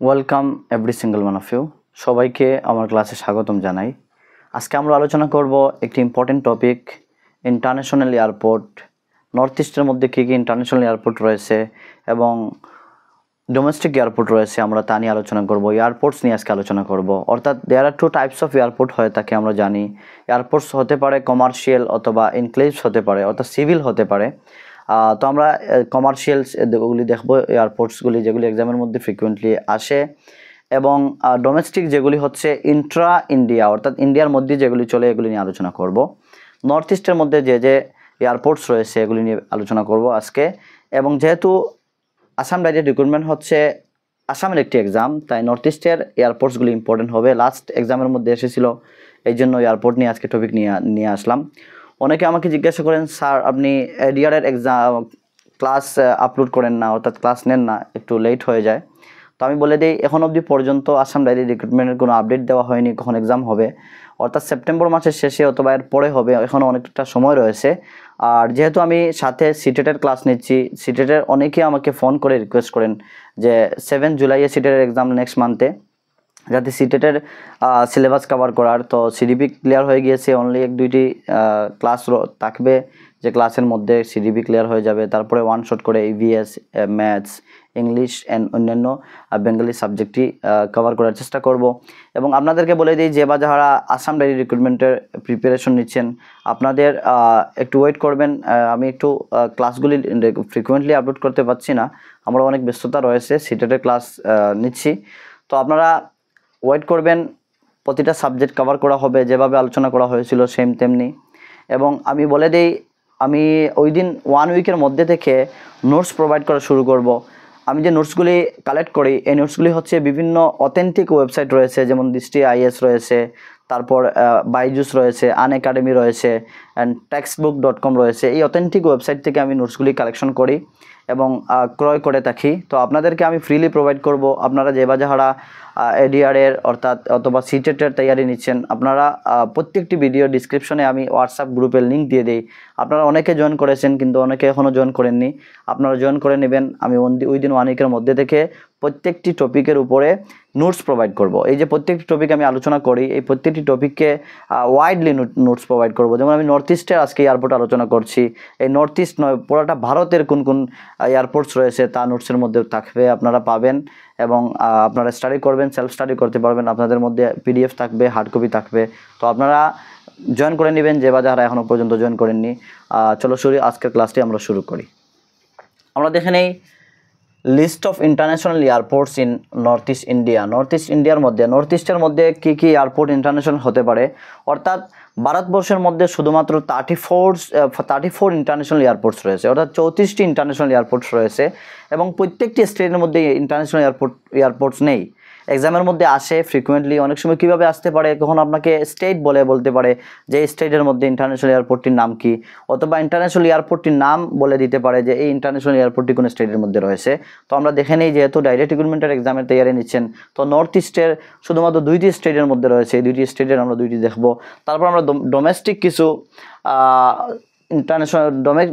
Welcome every single one of you. সবাইকে আমার ক্লাসে স্বাগতম জানাই। আজকে আমরা আলোচনা করব একটি important topic, international airport. North ইস্টের মধ্যে কী কী ইন্টারন্যাশনাল এয়ারপোর্ট রয়েছে এবং ডোমেস্টিক এয়ারপোর্ট রয়েছে, আমরা তা নিয়ে আলোচনা করব। এয়ারপোর্টস নিয়ে আজকে আলোচনা করব। অর্থাৎ দেয়ার আর টু টাইপস অফ এয়ারপোর্ট হয়ে থাকে, আমরা জানি। এয়ারপোর্টস হতে পারে কমার্শিয়াল অথবা ইনক্লেভস হতে পারে, অর্থাৎ সিভিল হতে পারে। তো আমরা কমার্শিয়ালস ওগুলি দেখবো, এয়ারপোর্টসগুলি যেগুলি এক্সামের মধ্যে ফ্রিকুয়েন্টলি আসে, এবং ডোমেস্টিক যেগুলি হচ্ছে ইন্ট্রা ইন্ডিয়া, অর্থাৎ ইন্ডিয়ার মধ্যে যেগুলি চলে, এগুলি নিয়ে আলোচনা করব। নর্থ ইস্টের মধ্যে যে যে এয়ারপোর্টস রয়েছে এগুলি নিয়ে আলোচনা করব আজকে। এবং যেহেতু আসাম ডাইরেক্ট রিক্রুটমেন্ট হচ্ছে আসামের একটি এক্সাম, তাই নর্থ ইস্টের এয়ারপোর্টসগুলি ইম্পর্টেন্ট হবে। লাস্ট এক্সামের মধ্যে এসেছিলো, এই জন্য এয়ারপোর্ট নিয়ে আজকে টপিক নিয়ে আসলাম। অনেকে আমাকে জিজ্ঞাসা করেন, স্যার আপনি এডিআরের এক্সাম ক্লাস আপলোড করেন না, অর্থাৎ ক্লাস নেন না, একটু লেট হয়ে যায়। তো আমি বলে দিই, এখন অবধি পর্যন্ত আসাম ডাইরেক্ট রিক্রুটমেন্টের কোনো আপডেট দেওয়া হয়নি কখন এক্সাম হবে। অর্থাৎ সেপ্টেম্বর মাসের শেষে অথবা এর পরে হবে, এখনও অনেকটা সময় রয়েছে। আর যেহেতু আমি সাথে সিটেটের ক্লাস নিচ্ছি, সিটেটের অনেকে আমাকে ফোন করে রিকোয়েস্ট করেন যে 7 জুলাইয়ে সিটেটের এক্সাম নেক্সট মান্থে, যাতে সিটেটের সিলেবাস কভার করার। তো সিডিপি ক্লিয়ার হয়ে গিয়েছে, অনলি 1-2টি ক্লাস থাকবে, যে ক্লাসের মধ্যে সিডিপি ক্লিয়ার হয়ে যাবে। তারপরে ওয়ান শট করে ইভিএস, ম্যাথস, ইংলিশ অ্যান্ড অন্যান্য বেঙ্গলি সাবজেক্টই কভার করার চেষ্টা করব। এবং আপনাদেরকে বলে দিই, যে বা যারা আসাম ডাইরেক্ট রিক্রুটমেন্টের প্রিপারেশন নিচ্ছেন, আপনাদের একটু ওয়েট করবেন। আমি একটু ক্লাসগুলি ফ্রিকুয়েন্টলি আপলোড করতে পারছি না, আমরা অনেক ব্যস্ততা রয়েছে, সিটেটের ক্লাস নিচ্ছি। তো আপনারা ওয়েট করবেন, প্রতিটা সাবজেক্ট কভার করা হবে, যেভাবে আলোচনা করা হয়েছিল সেম তেমনি। এবং আমি বলে দিই, আমি ওই দিন 1 উইকের মধ্যে থেকে নোটস প্রোভাইড করা শুরু করব। আমি যে নোটসগুলি কালেক্ট করি, এই নোটসগুলি হচ্ছে বিভিন্ন অথেন্টিক ওয়েবসাইট রয়েছে, যেমন দৃষ্টি আইএস রয়েছে, তারপর বাইজুস রয়েছে, আনএকাডেমি রয়েছে, অ্যান্ড টেক্সটবুক.com রয়েছে। এই অথেন্টিক ওয়েবসাইট থেকে আমি নোটসগুলি কালেকশন করি এবং ক্রয় করে থাকি। তো আপনাদেরকে আমি ফ্রিলি প্রোভাইড করব। আপনারা যে বা যারা এডিআরের অথবা সিটেটের তৈরি নিচ্ছেন, আপনারা প্রত্যেকটি ভিডিও ডিসক্রিপশনে আমি হোয়াটসঅ্যাপ গ্রুপের লিঙ্ক দিয়ে দিই। আপনারা অনেকে জয়েন করেছেন, কিন্তু অনেকে এখনও জয়েন করেননি, আপনারা জয়েন করে নেবেন। আমি ওই দিন 1 উইকের মধ্যে থেকে প্রত্যেকটি টপিকের উপরে নোটস প্রোভাইড করব। এই যে প্রত্যেকটি টপিক আমি আলোচনা করি, এই প্রত্যেকটি টপিককে ওয়াইডলি নোটস প্রোভাইড করব। যেমন আমি নর্থ ইস্টের আজকে এয়ারপোর্ট আলোচনা করছি, এই নর্থ ইস্ট নয়, পুরোটা ভারতের কোন কোন এয়ারপোর্টস রয়েছে তা নোটসের মধ্যে থাকবে, আপনারা পাবেন। এবং আপনারা স্টাডি করবেন, সেলফ স্টাডি করতে পারবেন। আপনাদের মধ্যে পিডিএফ থাকবে, হার্ড কপি থাকবে। তো আপনারা জয়েন করে নেবেন, যে বা যারা এখনও পর্যন্ত জয়েন করেননি। চলো আজকের ক্লাসটি আমরা শুরু করি। আমরা দেখে নেই list of international airports in North East India. North ইস্টের মধ্যে কী কী এয়ারপোর্ট ইন্টারন্যাশনাল হতে পারে। অর্থাৎ ভারতবর্ষের মধ্যে শুধুমাত্র 34 ইন্টারন্যাশনাল এয়ারপোর্টস রয়েছে, অর্থাৎ 34টি ইন্টারন্যাশনাল এয়ারপোর্টস রয়েছে। এবং প্রত্যেকটি স্টেটের মধ্যে ইন্টারন্যাশনাল এয়ারপোর্টস নেই, এক্সামের মধ্যে আসে ফ্রিকুয়েন্টলি। অনেক সময় কীভাবে আসতে পারে, কখন আপনাকে স্টেট বলতে পারে যে এই স্টেটের মধ্যে ইন্টারন্যাশনাল এয়ারপোর্টটির নাম কি, অথবা ইন্টারন্যাশনাল এয়ারপোর্টটির নাম বলে দিতে পারে যে এই ইন্টারন্যাশনাল এয়ারপোর্টটি কোন স্টেটের মধ্যে রয়েছে। তো আমরা দেখে নিই, যেহেতু ডাইরেক্ট রিক্রুটমেন্টের এক্সামের তৈরি নিচ্ছেন, তো নর্থ ইস্টের শুধুমাত্র 2টি স্টেটের মধ্যে রয়েছে। এই 2টি স্টেটের আমরা 2টি দেখব। তারপর আমরা ডোমেস্টিক কিছু ইন্টারন্যাশনাল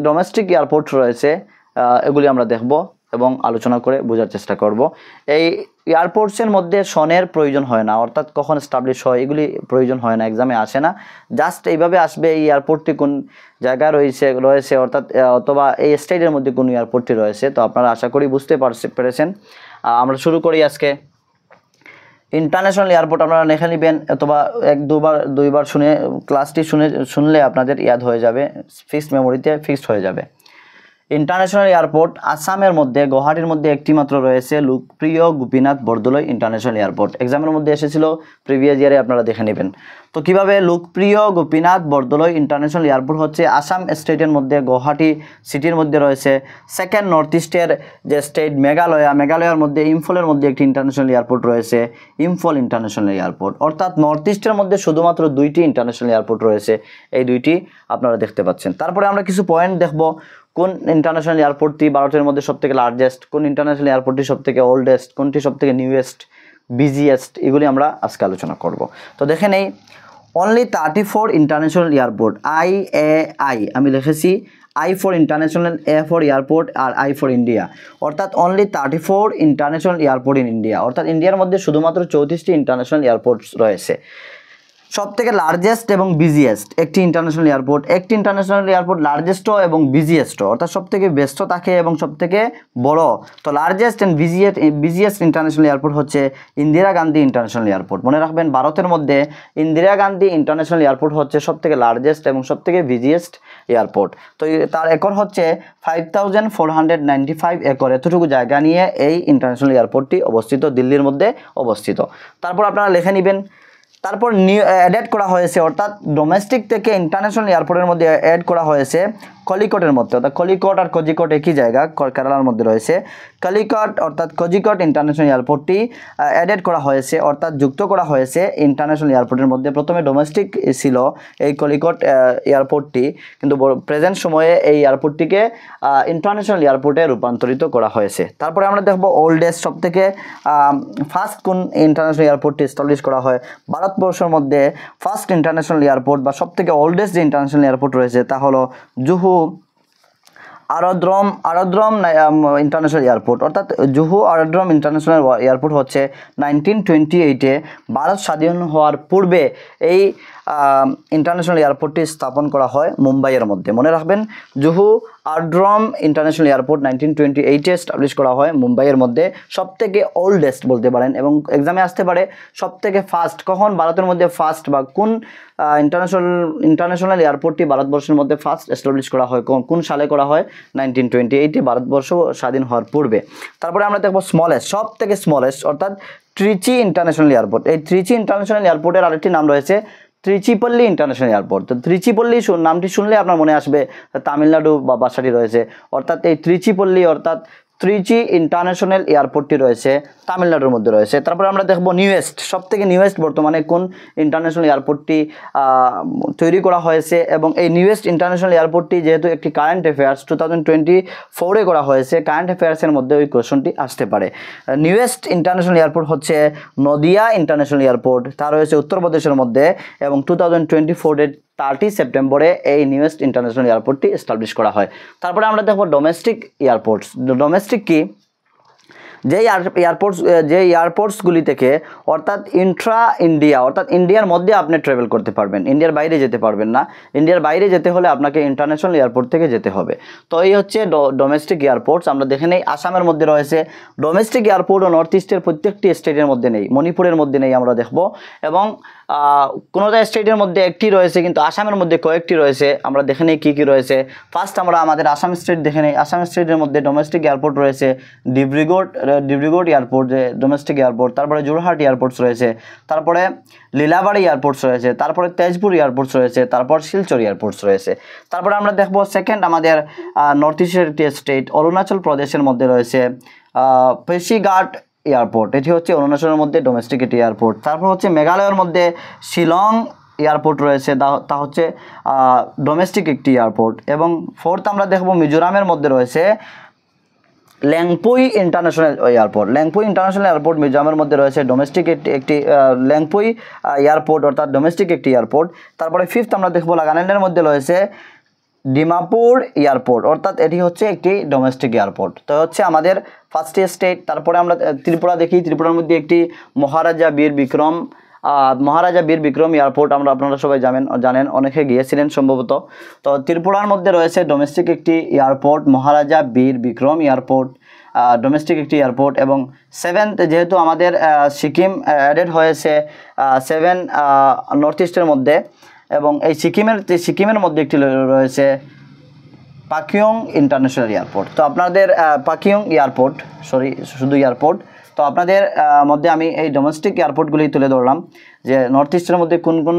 ডোমেস্টিক এয়ারপোর্ট রয়েছে, এগুলি আমরা দেখব এবং আলোচনা করে বোঝার চেষ্টা করব। এই এয়ারপোর্টসের মধ্যে সনের প্রয়োজন হয় না, অর্থাৎ কখন এস্টাবলিশ হয় এগুলি প্রয়োজন হয় না, এক্সামে আসে না। জাস্ট এইভাবে আসবে এই এয়ারপোর্টটি কোন জায়গায় রয়েছে অর্থাৎ অথবা এই স্টেটের মধ্যে কোন এয়ারপোর্টটি রয়েছে। তো আপনারা আশা করি বুঝতে পেরেছেন। আমরা শুরু করি আজকে। ইন্টারন্যাশনাল এয়ারপোর্ট আপনারা লিখে নেবেন, অথবা 1-2বার শুনে ক্লাসটি শুনলে আপনাদের ইয়াদ হয়ে যাবে, ফিক্সড মেমোরিতে ফিক্সড হয়ে যাবে। ইন্টারন্যাশনাল এয়ারপোর্ট আসামের মধ্যে গুয়াহাটির মধ্যে একটি মাত্র রয়েছে, লোকপ্রিয় গোপীনাথ বরদলৈ ইন্টারন্যাশনাল এয়ারপোর্ট। এক্সামের মধ্যে এসেছিল প্রিভিয়াস ইয়ারে, আপনারা দেখে নেবেন। তো কিভাবে লোকপ্রিয় গোপীনাথ বরদলৈ ইন্টারন্যাশনাল এয়ারপোর্ট হচ্ছে আসাম স্টেটের মধ্যে গুয়াহাটি সিটির মধ্যে রয়েছে। সেকেন্ড নর্থ ইস্টের যে স্টেট মেঘালয়ের মধ্যে ইম্ফলের মধ্যে একটি ইন্টারন্যাশনাল এয়ারপোর্ট রয়েছে, ইম্ফল ইন্টারন্যাশনাল এয়ারপোর্ট। অর্থাৎ নর্থ ইস্টের মধ্যে শুধুমাত্র 2টি ইন্টারন্যাশনাল এয়ারপোর্ট রয়েছে, এই 2টি আপনারা দেখতে পাচ্ছেন। তারপরে আমরা কিছু পয়েন্ট দেখব, কোন ইন্টারন্যাশনাল এয়ারপোর্টটি ভারতের মধ্যে সবথেকে লার্জেস্ট, কোন ইন্টারন্যাশনাল এয়ারপোর্টটি সবথেকে ওল্ডেস্ট, কোনটি সবথেকে নিউয়েস্ট, বিজিয়েস্ট, এগুলি আমরা আজকে আলোচনা করব। তো দেখে নেই, অনলি 34 ইন্টারন্যাশনাল এয়ারপোর্ট, IAI আমি লিখেছি I for international, A for airport আর I for India, অর্থাৎ only 34 international airport in India, অর্থাৎ ইন্ডিয়ার মধ্যে শুধুমাত্র 34টি ইন্টারন্যাশনাল এয়ারপোর্ট রয়েছে। সব থেকে লার্জেস্ট এবং বিজিয়েস্ট একটি ইন্টারন্যাশনাল এয়ারপোর্ট, একটি ইন্টারন্যাশনাল এয়ারপোর্ট লার্জেস্টও এবং বিজিয়েস্টও, অর্থাৎ সব থেকে ব্যস্ত থাকে এবং সব থেকে বড়। তো largest and busiest international airport হচ্ছে ইন্দিরা গান্ধী ইন্টারন্যাশনাল এয়ারপোর্ট। মনে রাখবেন ভারতের মধ্যে ইন্দিরা গান্ধী ইন্টারন্যাশনাল এয়ারপোর্ট হচ্ছে সব থেকে লার্জেস্ট এবং সব থেকে বিজিয়েস্ট এয়ারপোর্ট। তো তার একর হচ্ছে 5495 একর, এতটুকু জায়গা নিয়ে এই ইন্টারন্যাশনাল এয়ারপোর্টটি অবস্থিত, দিল্লির মধ্যে অবস্থিত। তারপর আপনারা লিখে নেবেন। তারপর অ্যাড করা হয়েছে, অর্থাৎ ডোমেস্টিক থেকে ইন্টারন্যাশনাল এয়ারপোর্টের মধ্যে অ্যাড করা হয়েছে কলিকটের মধ্যে, অর্থাৎ কলিকট আর কোজিকট একই জায়গা, কেরালার মধ্যে রয়েছে। কলিকট অর্থাৎ কোজিকট ইন্টারন্যাশনাল এয়ারপোর্টটি অ্যাডেড করা হয়েছে, অর্থাৎ যুক্ত করা হয়েছে ইন্টারন্যাশনাল এয়ারপোর্টের মধ্যে। প্রথমে ডোমেস্টিক ছিল এই কলিকট এয়ারপোর্টটি, কিন্তু প্রেজেন্ট সময়ে এই এয়ারপোর্টটিকে ইন্টারন্যাশনাল এয়ারপোর্টে রূপান্তরিত করা হয়েছে। তারপরে আমরা দেখব ওল্ডেস্ট, সব থেকে ফার্স্ট কোন ইন্টারন্যাশনাল এয়ারপোর্টটি এস্টাবলিশ করা হয়। ভারতবর্ষের মধ্যে ফার্স্ট ইন্টারন্যাশনাল এয়ারপোর্ট বা সব থেকে ওল্ডেস্ট যে ইন্টারন্যাশনাল এয়ারপোর্ট রয়েছে তা হলো জুহু আরোদ্রম ইন্টারন্যাশনাল এয়ারপোর্ট, অর্থাৎ জুহু আরোদ্রম ইন্টারন্যাশনাল এয়ারপোর্ট হচ্ছে 1928-এ ভারত স্বাধীন হওয়ার পূর্বে এই ইন্টারন্যাশনাল এয়ারপোর্টটি স্থাপন করা হয় মুম্বাইয়ের মধ্যে। মনে রাখবেন, জুহু আরোদ্রম ইন্টারন্যাশনাল এয়ারপোর্ট 1928-এ এস্টাবলিশ করা হয় মুম্বাইয়ের মধ্যে। সব থেকে ওল্ডেস্ট বলতে পারেন, এবং এক্সামে আসতে পারে সব থেকে ফার্স্ট, কখন ভারতের মধ্যে ফার্স্ট বা কোন ইন্টারন্যাশনাল এয়ারপোর্টটি ভারতবর্ষের মধ্যে ফার্স্ট এস্টাবলিশ করা হয়, কোন সালে করা হয়, 1928-এ ভারতবর্ষ স্বাধীন হওয়ার পূর্বে। তারপরে আমরা দেখব স্মলেস্ট, সব থেকে স্মলেস্ট, অর্থাৎ ত্রিচি ইন্টারন্যাশনাল এয়ারপোর্ট। এই ত্রিচি ইন্টারন্যাশনাল এয়ারপোর্টের আরেকটি নাম রয়েছে ত্রিচিপল্লী ইন্টারন্যাশনাল এয়ারপোর্ট। তো ত্রিচিপল্লী নামটি শুনলে আপনার মনে আসবে তামিলনাড়ু বা বাসাটি রয়েছে, অর্থাৎ এই ত্রিচিপল্লী অর্থাৎ ত্রিচি ইন্টারন্যাশনাল এয়ারপোর্টটি রয়েছে তামিলনাড়ুর মধ্যে রয়েছে। তারপরে আমরা দেখব নিউয়েস্ট, সব থেকে নিউয়েস্ট বর্তমানে কোন ইন্টারন্যাশনাল এয়ারপোর্টটি তৈরি করা হয়েছে, এবং এই নিউয়েস্ট ইন্টারন্যাশনাল এয়ারপোর্টটি যেহেতু একটি কারেন্ট অ্যাফেয়ার্স 2024-এ করা হয়েছে, কারেন্ট অ্যাফেয়ার্সের মধ্যে ওই কোয়েশনটি আসতে পারে। নিউয়েস্ট ইন্টারন্যাশনাল এয়ারপোর্ট হচ্ছে নদিয়া ইন্টারন্যাশনাল এয়ারপোর্ট, তা রয়েছে উত্তরপ্রদেশের মধ্যে, এবং 2024-এর 30 সেপ্টেম্বরে এই নিউয়েস্ট ইন্টারন্যাশনাল এয়ারপোর্টটি এস্টাবলিশ করা হয়। তারপরে আমরা দেখব ডোমেস্টিক এয়ারপোর্টস। ডোমেস্টিক কি? যে এয়ারপোর্টসগুলি থেকে, অর্থাৎ ইন্ট্রা ইন্ডিয়া, অর্থাৎ ইন্ডিয়ার মধ্যে আপনি ট্রাভেল করতে পারবেন, ইন্ডিয়ার বাইরে যেতে পারবেন না। ইন্ডিয়ার বাইরে যেতে হলে আপনাকে ইন্টারন্যাশনাল এয়ারপোর্ট থেকে যেতে হবে। তো এই হচ্ছে ডোমেস্টিক এয়ারপোর্টস। আমরা দেখে নেই, আসামের মধ্যে রয়েছে ডোমেস্টিক এয়ারপোর্ট, ও নর্থ ইস্টের প্রত্যেকটি স্টেটের মধ্যে নেই, মণিপুরের মধ্যে নেই, আমরা দেখব। এবং কোনোটা স্টেটের মধ্যে একটি রয়েছে, কিন্তু আসামের মধ্যে কয়েকটি রয়েছে। আমরা দেখে নেই কী কী রয়েছে। ফার্স্ট আমরা আমাদের আসাম স্টেট দেখে নেই। আসাম স্টেটের মধ্যে ডোমেস্টিক এয়ারপোর্ট রয়েছে ডিব্রুগড় এয়ারপোর্ট, যে ডোমেস্টিক এয়ারপোর্ট। তারপরে যোরহাট এয়ারপোর্টস রয়েছে, তারপরে লীলাবাড়ি এয়ারপোর্টস রয়েছে, তারপরে তেজপুর এয়ারপোর্টস রয়েছে, তারপর শিলচর এয়ারপোর্টস রয়েছে। তারপরে আমরা দেখব সেকেন্ড আমাদের নর্থ ইস্টের একটি স্টেট অরুণাচল প্রদেশের মধ্যে রয়েছে পেশিঘাট এয়ারপোর্ট, এটি হচ্ছে অরুণাচলের মধ্যে ডোমেস্টিক একটি এয়ারপোর্ট। তারপর হচ্ছে মেঘালয়ের মধ্যে শিলং এয়ারপোর্ট রয়েছে, তা হচ্ছে ডোমেস্টিক একটি এয়ারপোর্ট। এবং ফোর্থ আমরা দেখব মিজোরামের মধ্যে রয়েছে ল্যাংপুই ইন্টারন্যাশনাল এয়ারপোর্ট। ল্যাংপুই ইন্টারন্যাশনাল এয়ারপোর্ট মিজোরামের মধ্যে রয়েছে, ডোমেস্টিক একটি ল্যাংপুই এয়ারপোর্ট, অর্থাৎ ডোমেস্টিক একটি এয়ারপোর্ট। তারপরে ফিফথ আমরা দেখব নাগাল্যান্ডের মধ্যে রয়েছে ডিমাপুর এয়ারপোর্ট, অর্থাৎ এটি হচ্ছে একটি ডোমেস্টিক এয়ারপোর্ট। তো হচ্ছে আমাদের ফার্স্ট স্টেট। তারপরে আমরা ত্রিপুরা দেখি। ত্রিপুরার মধ্যে একটি মহারাজা বীর বিক্রম এয়ারপোর্ট, আপনারা সবাই জানেন, অনেকে গিয়েছিলেন সম্ভবত। তো ত্রিপুরার মধ্যে রয়েছে ডোমেস্টিক একটি এয়ারপোর্ট, মহারাজা বীর বিক্রম এয়ারপোর্ট, ডোমেস্টিক একটি এয়ারপোর্ট। এবং সেভেন্থ, যেহেতু আমাদের সিকিম অ্যাডেড হয়েছে 7 নর্থ ইস্টের মধ্যে, এবং এই সিকিমের মধ্যে একটি রয়েছে পাকিয়ং ইন্টারন্যাশনাল এয়ারপোর্ট। তো আপনাদের পাকিয়ং এয়ারপোর্ট, শুধু এয়ারপোর্ট। তো আপনাদের মধ্যে আমি এই ডোমেস্টিক এয়ারপোর্টগুলি তুলে ধরলাম, যে নর্থ ইস্টের মধ্যে কোন কোন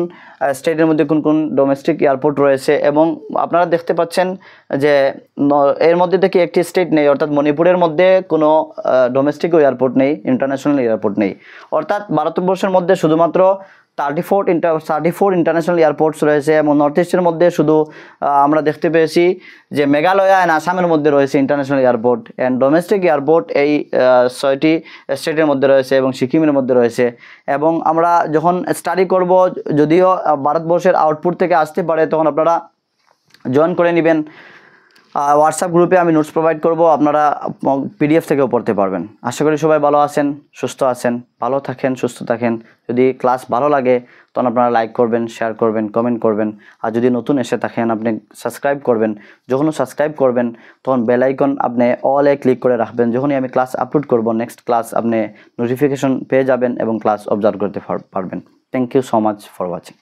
স্টেটের মধ্যে কোন কোন ডোমেস্টিক এয়ারপোর্ট রয়েছে। এবং আপনারা দেখতে পাচ্ছেন যে এর মধ্যে থেকে একটি স্টেট নেই, অর্থাৎ মণিপুরের মধ্যে কোনো ডোমেস্টিক এয়ারপোর্ট নেই, ইন্টারন্যাশনাল এয়ারপোর্ট নেই। অর্থাৎ ভারতবর্ষের মধ্যে শুধুমাত্র 34 ইন্টারন্যাশনাল এয়ারপোর্টস রয়েছে, এবং নর্থ ইস্টের মধ্যে শুধু আমরা দেখতে পেয়েছি যে মেঘালয় অ্যান্ড আসামের মধ্যে রয়েছে international airport, and domestic airport এই 6টি স্টেটের মধ্যে রয়েছে এবং সিকিমের মধ্যে রয়েছে। এবং আমরা যখন স্টাডি করব, যদিও ভারতবর্ষের আউটপুট থেকে আসতে পারে, তখন আপনারা জয়েন করে নেবেন। হোয়াটসঅ্যাপ গ্রুপে আমি নোটস প্রোভাইড করব, আপনারা পিডিএফ থেকেও পড়তে পারবেন। আশা করি সবাই ভালো আছেন, সুস্থ আছেন। ভালো থাকেন, সুস্থ থাকেন। যদি ক্লাস ভালো লাগে তখন আপনারা লাইক করবেন, শেয়ার করবেন, কমেন্ট করবেন। আর যদি নতুন এসে থাকেন আপনি সাবস্ক্রাইব করবেন। যখনও সাবস্ক্রাইব করবেন তখন বেল আইকন আপনি অলে ক্লিক করে রাখবেন। যখনই আমি ক্লাস আপলোড করব নেক্সট ক্লাস আপনি নোটিফিকেশন পেয়ে যাবেন এবং ক্লাস অবজার্ভ করতে পারবেন। Thank you so much for watching.